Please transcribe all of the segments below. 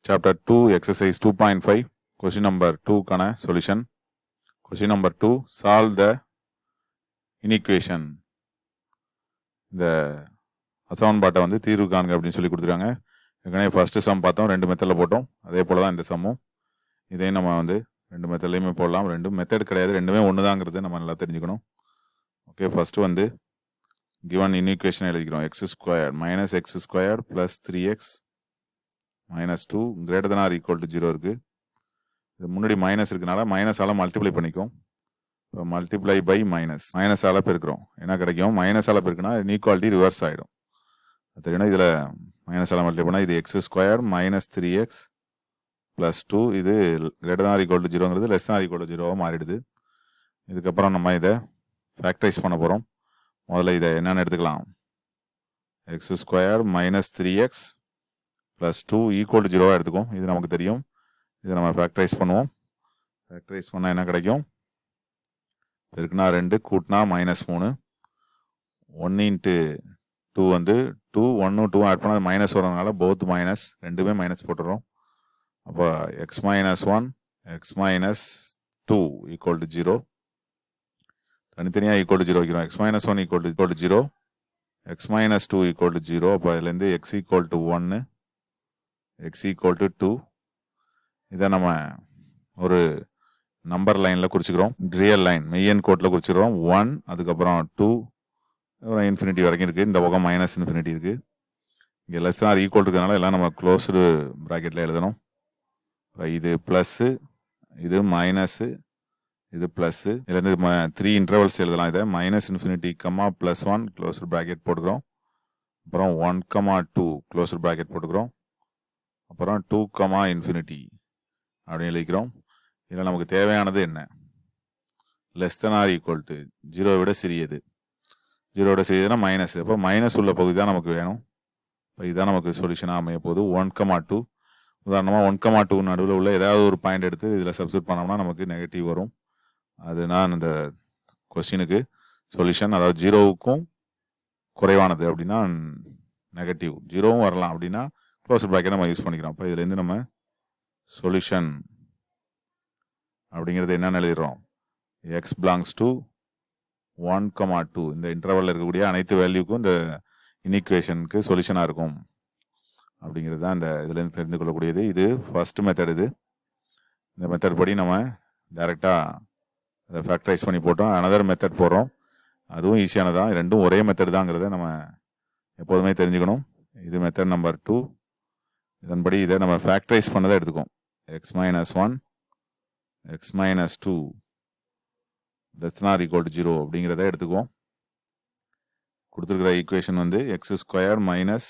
Chapter 2, Exercise 2.5, Question number 2 கான solution. Question number 2, solve the inequation. இந்த அசமன்பாட்டை வந்து தீர்வு காண்க அப்படின்னு சொல்லி கொடுத்துருக்காங்க. ஏற்கனவே ஃபர்ஸ்ட் சம் பார்த்தோம், 2 மெத்தடில் போட்டோம். அதே போல தான் இந்த சம்மும். இதையும் நம்ம வந்து 2 மெத்தட்லையுமே போடலாம். 2 மெத்தட் கிடையாது, ரெண்டுமே ஒன்று தாங்கிறது நம்ம நல்லா தெரிஞ்சுக்கணும். ஓகே, ஃபர்ஸ்ட் வந்து given inequation எழுதிக்கிறோம். x squared minus x squared plus 3x minus 2 greater than or equal to 0 இருக்கு. இது முன்னாடி மைனஸ் இருக்கனால மைனஸால மல்டிப்ளை பண்ணிக்கும். இப்போ மல்டிப்ளை பை மைனஸால பெருக்கிறோம். என்ன கிடைக்கும்? மைனஸால பெருக்குனா இன்இக்வாலிட்டி ரிவர்ஸ் ஆகிடும். தெரியும்னா இதில் மைனஸால மல்டிப்ளை பண்ணால் இது X square minus 3x plus 2 இது greater than equal to 0ங்கிறது less தான் ஈக்குவல் டு 0வாக மாறிடுது. இதுக்கப்புறம் நம்ம இதை ஃபேக்டரைஸ் பண்ண போகிறோம். முதல்ல இதை என்னென்னு எடுத்துக்கலாம். X square minus 3x plus 2 equal to 0வாக எடுத்துக்கும். இது நமக்கு தெரியும். இதை நம்ம ஃபேக்டரைஸ் பண்ணுவோம். ஃபேக்டரைஸ் பண்ணால் என்ன கிடைக்கும்? பெருக்குனா 2 கூட்டினா -3 1 இன்ட்டு 2 வந்து 2 1 2 ஆட் பண்ணால் மைனஸ் வரதுனால போத் மைனஸ், ரெண்டுமே மைனஸ் போட்டுறோம். அப்போ X minus 1 X minus 2 equal to 0. தனித்தனியாக ஈக்குவல் டு 0 வைக்கிறோம். X minus 1 equal to 0, X minus 2 equal to 0. அப்போ அதுலேருந்து X equal to 1, X equal to 2. இதை நம்ம ஒரு நம்பர் லைனில் குறிச்சிக்கிறோம். ரியல் லைன் மெய்யன் கோட்டில் குறிச்சிக்கிறோம். 1, அதுக்கப்புறம் 2, அப்புறம் இன்ஃபினிட்டி வரைக்கும் இருக்குது. இந்த பக்கம் மைனஸ் இன்ஃபினிட்டி இருக்குது. இங்கே லெஸ் தான் ஈக்குவல் இருக்கிறதுனால எல்லாம் நம்ம க்ளோஸ்டு ப்ராக்கெட்டில் எழுதணும். இது ப்ளஸ்ஸு, இது மைனஸு, இது ப்ளஸ்ஸு. இதுலேருந்து 3 இன்டர்வல்ஸ் எழுதலாம். இதை மைனஸ் இன்ஃபினிட்டி கம்மா +1 க்ளோஸ்டு ப்ராக்கெட் போட்டுக்கிறோம். அப்புறம் 1, 2 க்ளோஸ்டு ப்ராக்கெட் போட்டுக்கிறோம். அப்புறம் 2, இன்ஃபினிட்டி அப்படின்னு எழுதிக்கிறோம். இதில் நமக்கு தேவையானது என்ன? Less than or equal to 0 விட சிறியது. 0 விட சிறியதுன்னா மைனஸ். அப்போ மைனஸ் உள்ள பகுதி தான் நமக்கு வேணும். இப்போ இதுதான் நமக்கு சொல்யூஷனாக அமைய போகுது. 1, 2 உதாரணமாக 1, 2 நடுவில் உள்ள ஏதாவது ஒரு பாயிண்ட் எடுத்து இதில் சப்ஸ்டிட் பண்ணோம்னா நமக்கு நெகட்டிவ் வரும். அதுதான் இந்த கொஸ்டினுக்கு சொல்யூஷன். அதாவது 0வுக்கும் குறைவானது அப்படின்னா நெகட்டிவ், 0வும் வரலாம் அப்படின்னா க்ளோஸ் ப்ராக்கெட் நம்ம யூஸ் பண்ணிக்கிறோம். அப்போ இதுலேருந்து நம்ம சொல்யூஷன் அப்படிங்கிறது என்னன்னு எழுதிடுறோம். எக்ஸ் பிலாங்ஸ் டு 1, 2 இந்த இன்டர்வலில் இருக்கக்கூடிய அனைத்து வேல்யூக்கும் இந்த இன்இக்வேஷனுக்கு சொல்யூஷனாக இருக்கும் அப்படிங்கிறது தான் இந்த இதுலேருந்து தெரிந்து கொள்ளக்கூடியது. இது ஃபர்ஸ்ட் மெத்தட். இந்த மெத்தட் படி நம்ம டைரெக்டாக அதை ஃபேக்டரைஸ் பண்ணி போட்டோம். அனதர் மெத்தட் போடுறோம். அதுவும் ஈஸியானதான். ரெண்டும் ஒரே மெத்தட் தாங்கிறத நம்ம எப்போதுமே தெரிஞ்சுக்கணும். இது மெத்தட் நம்பர் 2. இதன்படி இதை நம்ம ஃபேக்டரைஸ் பண்ணதை எடுத்துக்கோம். X minus 1 X minus 2 less than or equal to 0 அப்படிங்கிறத எடுத்துக்குவோம். கொடுத்துருக்கிற ஈக்குவேஷன் வந்து X square minus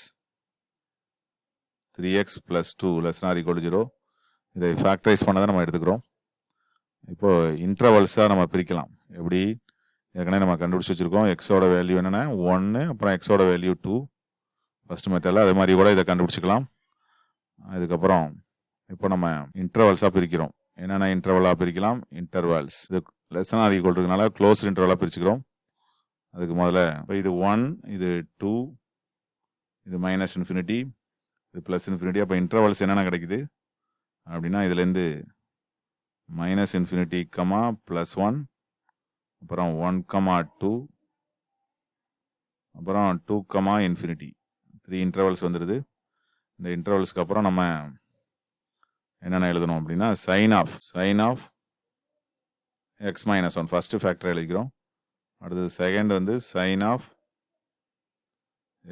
3x plus 2 less than or equal to 0. இதை ஃபேக்டரைஸ் பண்ணதை நம்ம எடுத்துக்கிறோம். இப்போ இன்டர்வல்ஸாக நம்ம பிரிக்கலாம். எப்படி? ஏற்கனவே நம்ம கண்டுபிடிச்சி வச்சுருக்கோம். எக்ஸோட வேல்யூ என்னென்னா 1, அப்புறம் எக்ஸோட வேல்யூ 2 ஃபர்ஸ்ட் மெத்தடில். அதே மாதிரி கூட இதை கண்டுபிடிச்சிக்கலாம். அதுக்கப்புறம் இப்போ நம்ம இன்டர்வல்ஸாக பிரிக்கிறோம். என்னென்ன இன்டர்வலாக பிரிக்கலாம்? இன்டர்வல்ஸ். இது லெஸ் தென் ஆர் ஈக்குவல் இருக்கனால க்ளோஸ்ட் இன்டர்வலாக பிரிச்சுக்கிறோம். அதுக்கு முதல்ல இப்போ இது 1, இது 2, இது மைனஸ் இன்ஃபினிட்டி, இது ப்ளஸ் இன்ஃபினிட்டி. அப்போ இன்டர்வல்ஸ் என்னென்ன கிடைக்குது அப்படின்னா இதுலேருந்து மைனஸ் இன்ஃபினிட்டி கமா +1, அப்புறம் 1, 2, அப்புறம் 2, இன்ஃபினிட்டி. 3 இன்டர்வல்ஸ் வந்துடுது. இந்த இன்டர்வல்ஸ்க்கு அப்புறம் நம்ம என்னென்ன எழுதணும் அப்படின்னா sign of X minus 1 first factor எழுதிக்கிறோம். அடுத்தது செகண்ட் வந்து சைன் ஆஃப்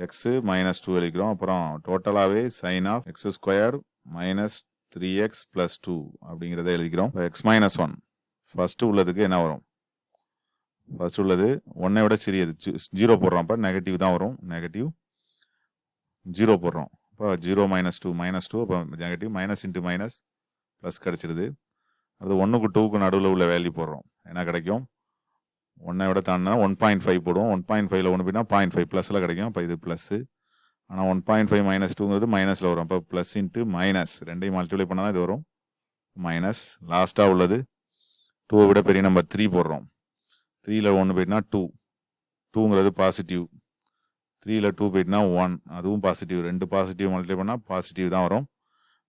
எக்ஸ் மைனஸ் 2 எழுதிக்கிறோம். அப்புறம் டோட்டலாகவே sine of X square minus 3x plus 2 அப்படிங்கிறத எழுதிக்கிறோம். எக்ஸ் மைனஸ் 1 ஃபர்ஸ்ட் உள்ளதுக்கு என்ன வரும்? ஃபர்ஸ்ட் உள்ளது 1ஐ விட சிறியது. 0 போடுறோம். அப்போ நெகட்டிவ் தான் வரும். நெகட்டிவ் 0 போடுறோம். இப்போ 0 -2 அப்போ negative minus into minus plus கிடச்சிருது. அது 1க்கும் 2க்கும் நடுவில் உள்ள வேல்யூ போடுறோம். என்ன கிடைக்கும்? 1ஐ விட தாண்டினா 1.5 போடுவோம். 1.5ல் 1 போயினா 0.5 ப்ளஸில் கிடைக்கும். அப்போ இது ப்ளஸ்ஸு. ஆனால் 1.5 -2ங்கிறது மைனஸில் வரும். அப்போ ப்ளஸ் இன்ட்டு மைனஸ் ரெண்டையும் மல்டிப்ளை பண்ணால் தான் இது வரும் மைனஸ். லாஸ்ட்டாக உள்ளது 2ஐ விட பெரிய நம்பர் 3 போடுறோம். 3ல் 1 போயிட்டுனா 2ங்கிறது பாசிட்டிவ். 3ல் 2 போயிட்டுனா 1 அதுவும் பாசிட்டிவ். 2 பாசிட்டிவ் மல்டிப்ளை பண்ணால் பாசிட்டிவ் தான் வரும்.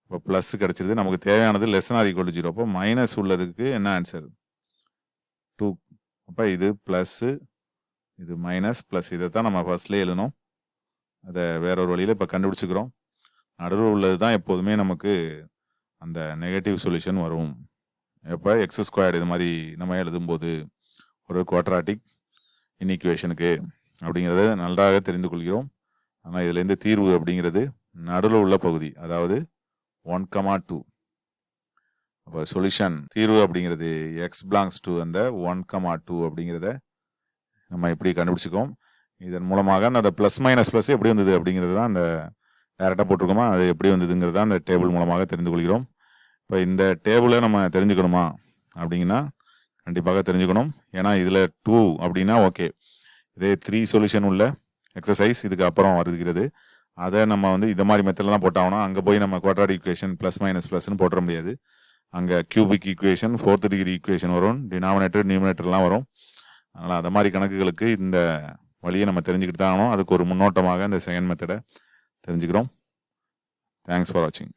இப்போ ப்ளஸ் கிடச்சிருது. நமக்கு தேவையானது லெஸ் ஆர் ஈக்குவல் டு 0. அப்போ மைனஸ் உள்ளதுக்கு என்ன ஆன்சர்? 2. அப்போ இது ப்ளஸ்ஸு, இது மைனஸ், ப்ளஸ். இதை தான் நம்ம ஃபர்ஸ்ட்லேயே எழுதணும். அதை வேற ஒரு வழியில் இப்போ கண்டுபிடிச்சிக்கிறோம். நடுவில் உள்ளது தான் எப்போதுமே நமக்கு அந்த நெகட்டிவ் சொல்யூஷன் வரும். எப்போ எக்ஸ் ஸ்கொயர்டு இது மாதிரி நம்ம எழுதும்போது ஒரு குவாட்ராட்டிக் இன்இக்குவேஷனுக்கு அப்படிங்கிறத நன்றாக தெரிந்து கொள்கிறோம். ஆனால் இதுலேருந்து தீர்வு அப்படிங்கிறது நடுவில் உள்ள பகுதி, அதாவது 1,2. அப்போ சொல்யூஷன் தீர்வு அப்படிங்கிறது எக்ஸ் பிலாங்ஸ் டு அந்த 1,2 அப்படிங்கிறத நம்ம எப்படி கண்டுபிடிச்சிக்கோம். இதன் மூலமாக அந்த ப்ளஸ் மைனஸ் ப்ளஸ் எப்படி வந்தது அப்படிங்கிறது தான் அந்த டேரெக்டாக போட்டிருக்கோமா, அது எப்படி வந்ததுங்கிறது தான் அந்த டேபிள் மூலமாக தெரிந்து கொள்கிறோம். இப்போ இந்த டேபிளை நம்ம தெரிஞ்சுக்கணுமா அப்படிங்கன்னா கண்டிப்பாக தெரிஞ்சுக்கணும். ஏன்னா இதில் 2 அப்படின்னா ஓகே, இதே 3 சொல்யூஷன் உள்ள எக்ஸசைஸ் இதுக்கு அப்புறம் வருகிறது. அதை நம்ம வந்து இந்த மாதிரி மெத்தடில் தான் போட்டாகணும். அங்கே போய் நம்ம குவாட்ராட்டிக் ஈக்குவேஷன் ப்ளஸ் மைனஸ் ப்ளஸ்ன்னு போட்டுற முடியாது. அங்கே cubic equation, 4th degree equation வரும், டினாமினேட்டர் நியூமினேட்டர்லாம் வரும். அதனால் அந்த மாதிரி கணக்குகளுக்கு இந்த வழியை நம்ம தெரிஞ்சுக்கிட்டு தான் ஆகணும். அதுக்கு ஒரு முன்னோட்டமாக இந்த செகண்ட் மெத்தடை தெரிஞ்சுக்கிறோம். தேங்க்ஸ் ஃபார் வாட்சிங்.